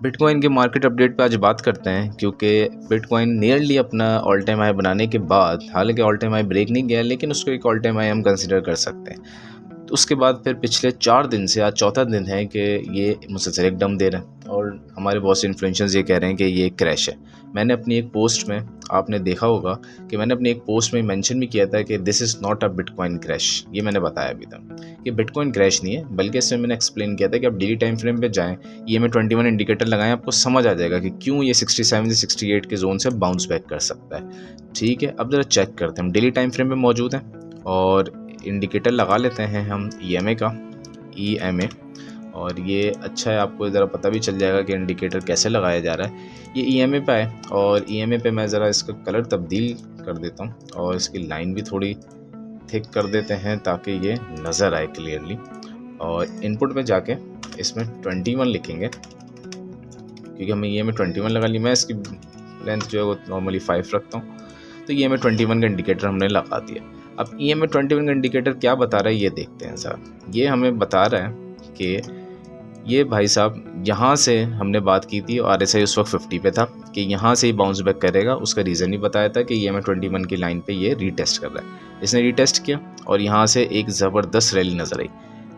Bitcoin के market update पे आज बात करते हैं, क्योंकि बिटकॉइन नियरली अपना ऑल टाइम हाई बनाने के बाद, हालांकि ऑल टाइम हाई ब्रेक नहीं गया, लेकिन उसको एक ऑल टाइम हाई हम कंसिडर कर सकते हैं। तो उसके बाद फिर पिछले 4 दिन से आज चौथा दिन है कि ये मुसलसल एक डम दे रहा है और हमारे बहुत से इन्फ्लुएंसर्स ये कह रहे हैं कि ये क्रैश है। मैंने अपनी एक पोस्ट में, आपने देखा होगा कि मैंने अपनी एक पोस्ट में मेंशन भी किया था कि this is not a bitcoin crash. ये मैंने बताया अभी तक कि बिटकॉइन क्रैश नहीं है, बल्कि इसमें मैंने एक्सप्लेन किया था कि आप डेली टाइम फ्रेम पे जाएं, EMA21 इंडिकेटर लगाएं, आपको समझ आ जाएगा कि क्यों ये 67 से 68 के जोन से बाउंस बैक कर सकता है। ठीक है, अब ज़रा चेक करते हैं। हम डेली टाइम फ्रेम पे मौजूद हैं और इंडिकेटर लगा लेते हैं हम EMA का, EMA। और ये अच्छा है, आपको ज़रा पता भी चल जाएगा कि इंडिकेटर कैसे लगाया जा रहा है। ये EMA पे है और EMA पे मैं ज़रा इसका कलर तब्दील कर देता हूँ और इसकी लाइन भी थोड़ी थिक कर देते हैं ताकि ये नज़र आए क्लियरली। और इनपुट में जाके इसमें 21 लिखेंगे, क्योंकि हमें EMA 21 लगा ली। मैं इसकी लेंथ जो है वो नॉर्मली 5 रखता हूँ। तो EMA 21 का इंडिकेटर हमने लगा दिया। अब EMA 21 का इंडिकेटर क्या बता रहा है ये देखते हैं साहब। ये हमें बता रहा है कि ये भाई साहब, यहाँ से हमने बात की थी और RSI उस वक्त 50 पे था कि यहाँ से ही बाउंस बैक करेगा। उसका रीज़न ही बताया था कि EMA 21 की लाइन पे ये रीटेस्ट कर रहा है। इसने रीटेस्ट किया और यहाँ से एक ज़बरदस्त रैली नज़र आई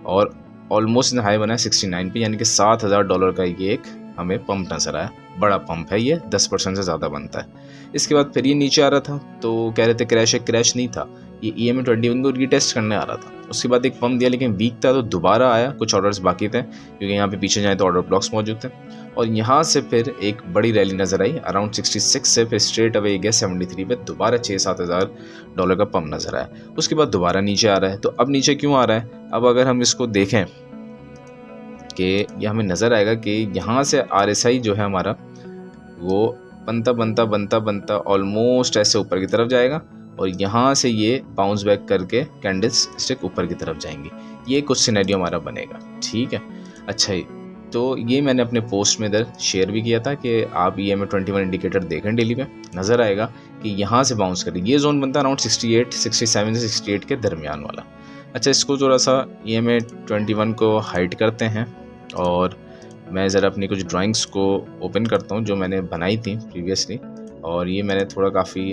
और ऑलमोस्ट हाई बना है 69 पे, यानी कि $7,000 का ये एक हमें पंप नज़र आया। बड़ा पंप है ये, 10% से ज़्यादा बनता है। इसके बाद फिर ये नीचे आ रहा था तो कह रहे थे क्रैश है। क्रैश नहीं था, ये EMA 21 को रीटेस्ट करने आ रहा था। उसके बाद एक पंप दिया लेकिन वीक था, तो दोबारा आया। कुछ ऑर्डर्स बाकी थे, क्योंकि यहाँ पे पीछे जाए तो ऑर्डर ब्लॉक्स मौजूद थे। और यहाँ से फिर एक बड़ी रैली नज़र आई अराउंड 66 से, फिर स्ट्रेट अवे गया 73 पे। दोबारा $6-7 का पंप नज़र आया। उसके बाद दोबारा नीचे आ रहा है। तो अब नीचे क्यों आ रहा है? अब अगर हम इसको देखें कि ये हमें नज़र आएगा कि यहाँ से RSI जो है हमारा, वो बनता ऑलमोस्ट ऐसे ऊपर की तरफ जाएगा और यहाँ से ये बाउंस बैक करके कैंडल्स स्टिक ऊपर की तरफ जाएंगी। ये कुछ सिनेरियो हमारा बनेगा। ठीक है, अच्छा ही तो ये मैंने अपने पोस्ट में इधर शेयर भी किया था कि आप EMA 21 इंडिकेटर देखें डेली पे, नज़र आएगा कि यहाँ से बाउंस करे। ये जोन बनता है अराउंड 67 से 68 के दरमियान वाला। अच्छा, इसको थोड़ा सा EMA 21 को हाइड करते हैं और मैं ज़रा अपनी कुछ ड्राइंग्स को ओपन करता हूँ जो मैंने बनाई थी प्रीवियसली। और ये मैंने थोड़ा काफ़ी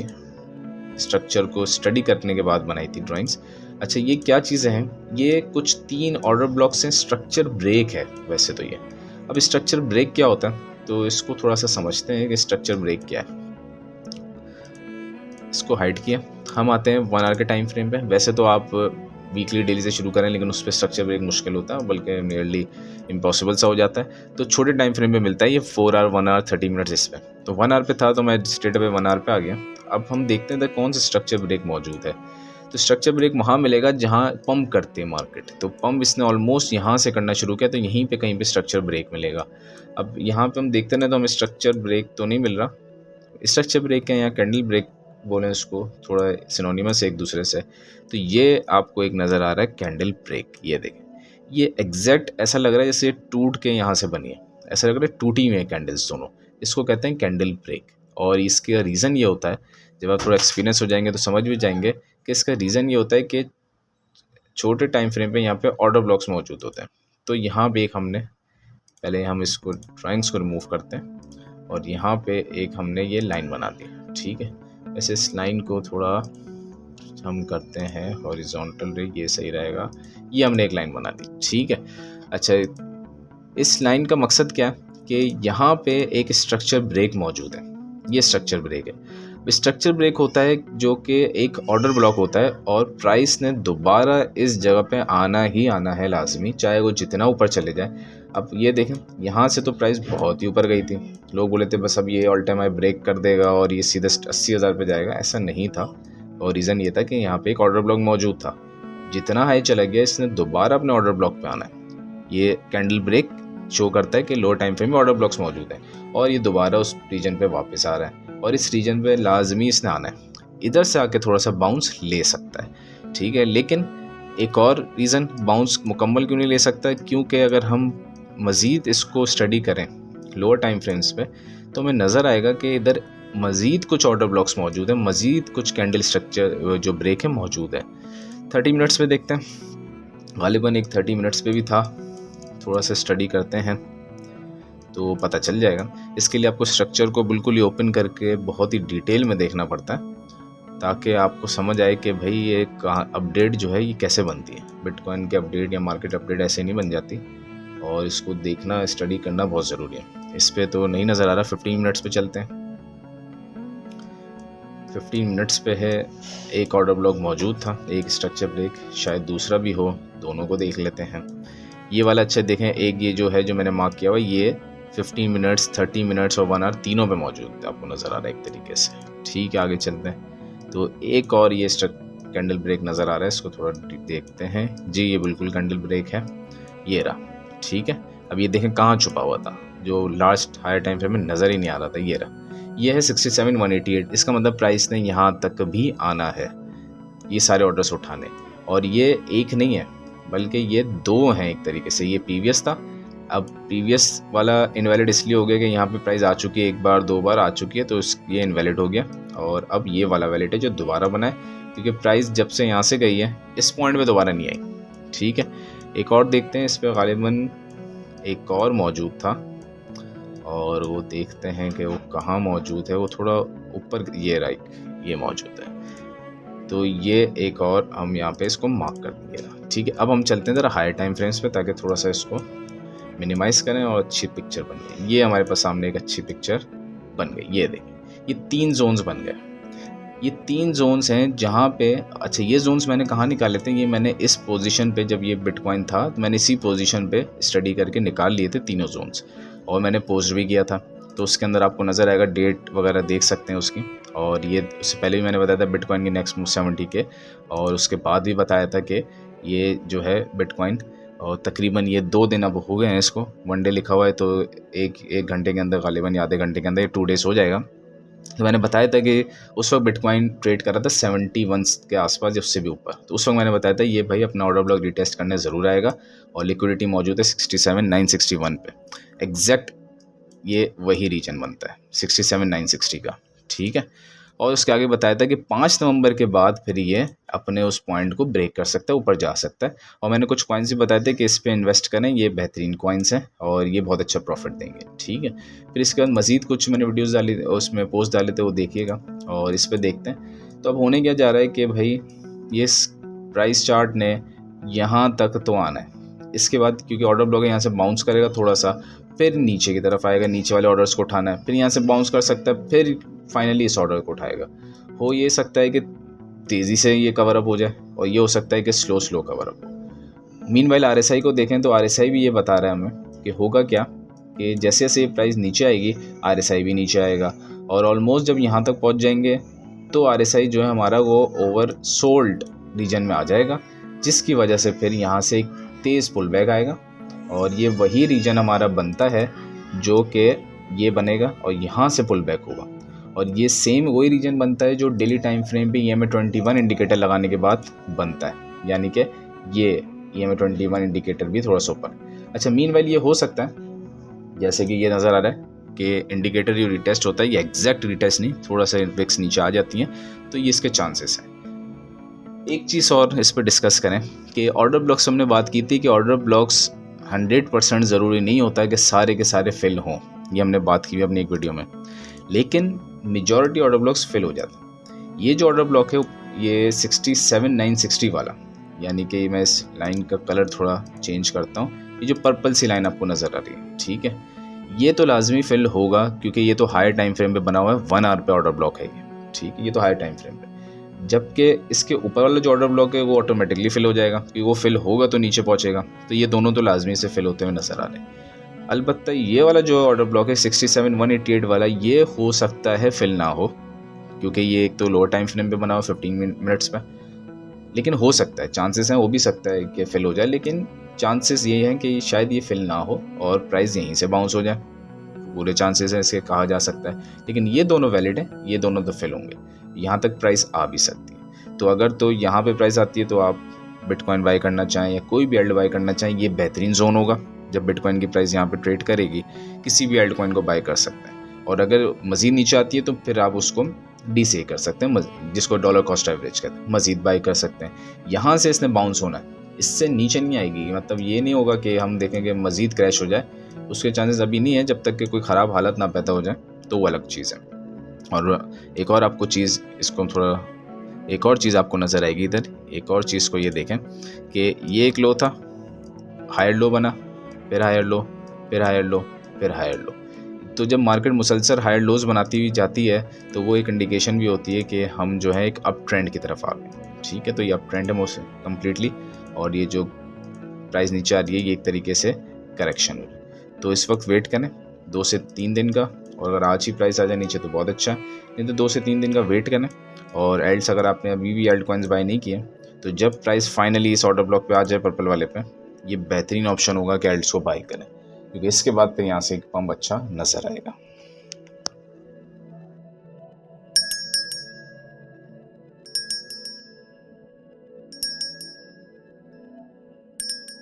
स्ट्रक्चर को स्टडी करने के बाद बनाई थी ड्राइंग्स। अच्छा, ये क्या चीज़ें हैं? ये कुछ 3 ऑर्डर ब्लॉक्स हैं। स्ट्रक्चर ब्रेक है वैसे तो ये। अब स्ट्रक्चर ब्रेक क्या होता है तो इसको थोड़ा सा समझते हैं कि स्ट्रक्चर ब्रेक क्या है। इसको हाइड किया, हम आते हैं 1 आवर के टाइम फ्रेम पे। वैसे तो आप वीकली डेली से शुरू करें, लेकिन उस पर स्ट्रक्चर ब्रेक मुश्किल होता है, बल्कि नियरली इम्पॉसिबल सा हो जाता है। तो छोटे टाइम फ्रेम पे मिलता है ये 4 आवर, 1 आवर 30 मिनट्स इस पर। तो 1 आवर पे था तो मैं स्ट्रेट अवे 1 आवर पे आ गया। अब हम देखते हैं कौन सा स्ट्रक्चर ब्रेक मौजूद है। तो स्ट्रक्चर ब्रेक वहाँ मिलेगा जहाँ पंप करते हैं मार्केट। तो पंप इसने ऑलमोस्ट यहाँ से करना शुरू किया, तो यहीं पे कहीं पे स्ट्रक्चर ब्रेक मिलेगा। अब यहाँ पे हम देखते हैं तो हमें स्ट्रक्चर ब्रेक तो नहीं मिल रहा। स्ट्रक्चर ब्रेक है या कैंडल ब्रेक बोलें उसको, थोड़ा सिनोनिमस है एक दूसरे से। तो ये आपको एक नज़र आ रहा है कैंडल ब्रेक। ये देखें, ये एग्जैक्ट ऐसा लग रहा है जैसे टूट के यहाँ से बनी है। ऐसा लग रहा है टूटी हुई है कैंडल्स दोनों। इसको कहते हैं कैंडल ब्रेक। और इसका रीज़न ये होता है, जब आप थोड़ा एक्सपीरियंस हो जाएंगे तो समझ भी जाएंगे कि इसका रीज़न ये होता है कि छोटे टाइम फ्रेम पे यहाँ पे ऑर्डर ब्लॉक्स मौजूद होते हैं। तो यहाँ पे एक हमने, पहले हम इसको ड्राइंग्स को रिमूव करते हैं और यहाँ पे एक हमने ये लाइन बना दी। ठीक है, वैसे इस लाइन को थोड़ा हम करते हैं हॉरिजॉन्टल रे, ये सही रहेगा। ये हमने एक लाइन बना दी। ठीक है, अच्छा, इस लाइन का मकसद क्या है कि यहाँ पे एक स्ट्रक्चर ब्रेक मौजूद है। ये स्ट्रक्चर ब्रेक है। स्ट्रक्चर ब्रेक होता है जो कि एक ऑर्डर ब्लॉक होता है और प्राइस ने दोबारा इस जगह पे आना ही आना है लाजमी, चाहे वो जितना ऊपर चले जाए। अब ये देखें, यहाँ से तो प्राइस बहुत ही ऊपर गई थी। लोग बोले थे बस अब ये ऑल टाइम हाई ब्रेक कर देगा और ये सीधे 80,000 पे जाएगा। ऐसा नहीं था। और रीज़न ये था कि यहाँ पे एक ऑर्डर ब्लॉक मौजूद था। जितना हाई चला गया इसने दोबारा अपने ऑर्डर ब्लॉक पे आना है। ये कैंडल ब्रेक शो करता है कि लो टाइम फ्रेम में ऑर्डर ब्लॉक्स मौजूद हैं और ये दोबारा उस रीजन पे वापस आ रहा है और इस रीजन पे लाजमी इसने आना है। इधर से आके थोड़ा सा बाउंस ले सकता है। ठीक है, लेकिन एक और रीज़न बाउंस मुकम्मल क्यों नहीं ले सकता, क्योंकि अगर हम मज़ीद इसको स्टडी करें लोअर टाइम फ्रेम्स पे तो हमें नज़र आएगा कि इधर मज़ीद कुछ ऑर्डर ब्लॉक्स मौजूद हैं, मज़ीद कुछ कैंडल स्ट्रक्चर जो ब्रेक है मौजूद है। 30 मिनट्स पे देखते हैं, गालिबन एक 30 मिनट्स पे भी था। थोड़ा सा स्टडी करते हैं तो पता चल जाएगा। इसके लिए आपको स्ट्रक्चर को बिल्कुल ही ओपन करके बहुत ही डिटेल में देखना पड़ता है ताकि आपको समझ आए कि भाई ये अपडेट जो है ये कैसे बनती है। बिटकॉइन के अपडेट या मार्केट अपडेट ऐसे नहीं बन जाती और इसको देखना, स्टडी करना बहुत ज़रूरी है। इस पर तो नहीं नज़र आ रहा, 15 मिनट्स पे चलते हैं। 15 मिनट्स पे है, एक ऑर्डर ब्लॉक मौजूद था, एक स्ट्रक्चर ब्रेक, शायद दूसरा भी हो, दोनों को देख लेते हैं। ये वाला अच्छा देखें, एक ये जो है जो मैंने मार्क किया हुआ ये 15 मिनट्स, 30 मिनट्स और 1 आवर तीनों पे मौजूद है, आपको नज़र आ रहा है एक तरीके से। ठीक है, आगे चलते हैं। तो एक और ये कैंडल ब्रेक नज़र आ रहा है, इसको थोड़ा देखते हैं। जी ये बिल्कुल कैंडल ब्रेक है, ये रहा। ठीक है, अब ये देखें कहाँ छुपा हुआ था, जो लास्ट हायर टाइम फ्रेम में नज़र ही नहीं आ रहा था, ये रहा। ये है 67,188, इसका मतलब प्राइस ने यहाँ तक भी आना है ये सारे ऑर्डर्स उठाने। और ये एक नहीं है बल्कि ये 2 हैं एक तरीके से। ये प्रीवियस था, अब प्रीवियस वाला इनवैलिड इसलिए हो गया कि यहाँ पे प्राइस आ चुकी है, 1 बार 2 बार आ चुकी है, तो ये इनवैलिड हो गया। और अब ये वाला वैलिड है जो दोबारा बना है, क्योंकि प्राइस जब से यहाँ से गई है इस पॉइंट पे दोबारा नहीं आई। ठीक है, एक और देखते हैं, इस पर गालिबन एक और मौजूद था और वो देखते हैं कि वो कहाँ मौजूद है। वो थोड़ा ऊपर, ये राइट, ये मौजूद है। तो ये एक और हम यहाँ पे इसको मार्क कर देंगे। ठीक है, अब हम चलते हैं ज़रा हायर टाइम फ्रेम्स पे ताकि थोड़ा सा इसको मिनिमाइज़ करें और अच्छी पिक्चर बन गई। ये हमारे पास सामने एक अच्छी पिक्चर बन गई। ये देखिए, ये 3 जोन्स बन गए। ये 3 जोन्स हैं जहाँ पे, अच्छा ये जोन्स मैंने कहाँ निकाले थे, ये मैंने इस पोजीशन पे जब ये बिटकॉइन था तो मैंने इसी पोजीशन पे स्टडी करके निकाल लिए थे तीनों जोन्स, और मैंने पोस्ट भी किया था। तो उसके अंदर आपको नज़र आएगा, डेट वगैरह देख सकते हैं उसकी। और ये उससे पहले भी मैंने बताया था बिटकॉइन की नेक्स्ट मूव 70 के, और उसके बाद भी बताया था कि ये जो है बिटकॉइन, और तकरीबन ये 2 दिन अब हो गए हैं इसको। 1 डे लिखा हुआ है, तो एक घंटे के अंदर, गालिबन आधे घंटे के अंदर, ये 2 डेज़ हो जाएगा। तो मैंने बताया था कि उस वक्त बिटकॉइन ट्रेड कर रहा था 71 के आसपास या उससे भी ऊपर। तो उस वक्त मैंने बताया था ये भाई अपना ऑर्डर ब्लॉक रिटेस्ट करने ज़रूर आएगा, और लिक्विडिटी मौजूद है 67,961 पे। एग्जैक्ट ये वही रीजन बनता है 67,960 का। ठीक है, और उसके आगे बताया था कि 5 नवंबर के बाद फिर ये अपने उस पॉइंट को ब्रेक कर सकता है, ऊपर जा सकता है। और मैंने कुछ कॉइन्स भी बताए थे कि इस पे इन्वेस्ट करें, ये बेहतरीन कॉइन्स हैं और ये बहुत अच्छा प्रॉफिट देंगे। ठीक है, फिर इसके बाद मज़ीद कुछ मैंने वीडियोस डाली, उसमें पोस्ट डाले थे, वो देखिएगा। और इस पर देखते हैं तो अब होने क्या जा रहा है कि भाई ये प्राइस चार्ट ने यहाँ तक तो आना है। इसके बाद क्योंकि ऑर्डर ब्लॉक है, यहाँ से बाउंस करेगा थोड़ा सा, फिर नीचे की तरफ आएगा, नीचे वाले ऑर्डर्स को उठाना है, फिर यहाँ से बाउंस कर सकता है, फिर फाइनली इस ऑर्डर को उठाएगा। हो ये सकता है कि तेज़ी से ये कवर अप हो जाए, और ये हो सकता है कि स्लो कवर अप हो। मीनवाइल RSI को देखें तो RSI भी ये बता रहा है हमें कि होगा क्या, कि जैसे जैसे ये प्राइस नीचे आएगी RSI भी नीचे आएगा, और ऑलमोस्ट जब यहाँ तक पहुँच जाएंगे तो RSI जो है हमारा वो ओवर सोल्ड रीजन में आ जाएगा, जिसकी वजह से फिर यहाँ से एक तेज़ पुल बैक आएगा, और ये वही रीजन हमारा बनता है जो कि ये बनेगा और यहाँ से पुल बैक होगा। और ये सेम वही रीजन बनता है जो डेली टाइम फ्रेम पे EMA 21 इंडिकेटर लगाने के बाद बनता है, यानी कि ये EMA 21 इंडिकेटर भी थोड़ा सा ऊपर। अच्छा, मीनवाइल ये हो सकता है जैसे कि ये नज़र आ रहा है कि इंडिकेटर जो रिटेस्ट होता है, ये एग्जैक्ट रिटेस्ट नहीं, थोड़ा सा विक्स नीचे आ जाती हैं, तो ये इसके चांसेस हैं। एक चीज़ और इस पर डिस्कस करें कि ऑर्डर ब्लॉक्स हमने बात की थी कि ऑर्डर ब्लॉक्स 100% ज़रूरी नहीं होता है कि सारे के सारे फिल हों, ये हमने बात की अपनी एक वीडियो में, लेकिन मेजॉरिटी ऑर्डर ब्लॉक्स फिल हो जाते हैं। ये जो ऑर्डर ब्लॉक है ये 67,960 वाला, यानी कि मैं इस लाइन का कलर थोड़ा चेंज करता हूँ, ये जो पर्पल सी लाइन आपको नज़र आ रही है, ठीक है, ये तो लाजमी फिल होगा क्योंकि ये तो हायर टाइम फ्रेम पे बना हुआ है, 1 आवर पे ऑर्डर ब्लॉक है ये, ठीक है, ये तो हायर टाइम फ्रेम पे। जबकि इसके ऊपर वाला जो ऑर्डर ब्लॉक है वो ऑटोमेटिकली फिल हो जाएगा, क्योंकि वो फिल होगा तो नीचे पहुँचेगा, तो ये दोनों तो लाजमी से फिल होते हुए नज़र आ रहे हैं। अलबत्ता ये वाला जो ऑर्डर ब्लॉक है 67,188 वाला, ये हो सकता है फिल ना हो, क्योंकि ये एक तो लोअर टाइम फ्रेम पे बना हुआ 15 मिनट्स पे, लेकिन हो सकता है, चांसेस हैं, वो भी सकता है कि फिल हो जाए, लेकिन चांसेस ये हैं कि शायद ये फिल ना हो और प्राइस यहीं से बाउंस हो जाए, पूरे चांसेस हैं, इसके कहा जा सकता है। लेकिन ये दोनों वैलिड हैं, ये दोनों तो फिल होंगे, यहाँ तक प्राइस आ भी सकती है। तो अगर तो यहाँ पे प्राइस आती है तो आप बिटकॉइन बाई करना चाहें या कोई भी एल्ड बाई करना चाहें, ये बेहतरीन जोन होगा। जब बिटकॉइन की प्राइस यहाँ पे ट्रेड करेगी, किसी भी एल्ड कॉइन को बाई कर सकते हैं, और अगर मज़ीद नीचे आती है तो फिर आप उसको DCA कर सकते हैं, जिसको डॉलर कॉस्ट एवरेज कहते हैं, मज़ीद बाई कर सकते हैं। यहाँ से इसने बाउंस होना है, इससे नीचे नहीं आएगी। मतलब ये नहीं होगा कि हम देखेंगे मज़ीद क्रैश हो जाए, उसके चांसेस अभी नहीं है जब तक कि कोई ख़राब हालत ना पैदा हो जाए, तो वो अलग चीज़ है। और एक और आपको चीज़ इसको थोड़ा एक और चीज़ आपको नज़र आएगी इधर, एक और चीज़ को ये देखें कि ये एक लो था, हायर लो बना, फिर हायर लो, फिर हायर लो, फिर हायर लो। तो जब मार्केट मुसलसल हायर लोज बनाती हुई जाती है तो वो एक इंडिकेशन भी होती है कि हम जो है एक अप ट्रेंड की तरफ आ गए। ठीक है, तो ये अप ट्रेंड है मोस्ट कम्प्लीटली, और ये जो प्राइस नीचे आ रही है ये एक तरीके से करेक्शन है। तो इस वक्त वेट करें 2 से 3 दिन का, और अगर आज ही प्राइस आ जाए नीचे तो बहुत अच्छा है, नहीं तो 2 से 3 दिन का वेट करें। और एल्ट्स अगर आपने अभी भी एल्ट कॉइन्स बाय नहीं किए तो जब प्राइस फाइनली इस ऑर्डर ब्लॉक पे आ जाए पर्पल वाले पे, ये बेहतरीन ऑप्शन होगा कि एल्ट्स को बाय करें, क्योंकि इसके बाद फिर यहाँ से एक पंप अच्छा नज़र आएगा।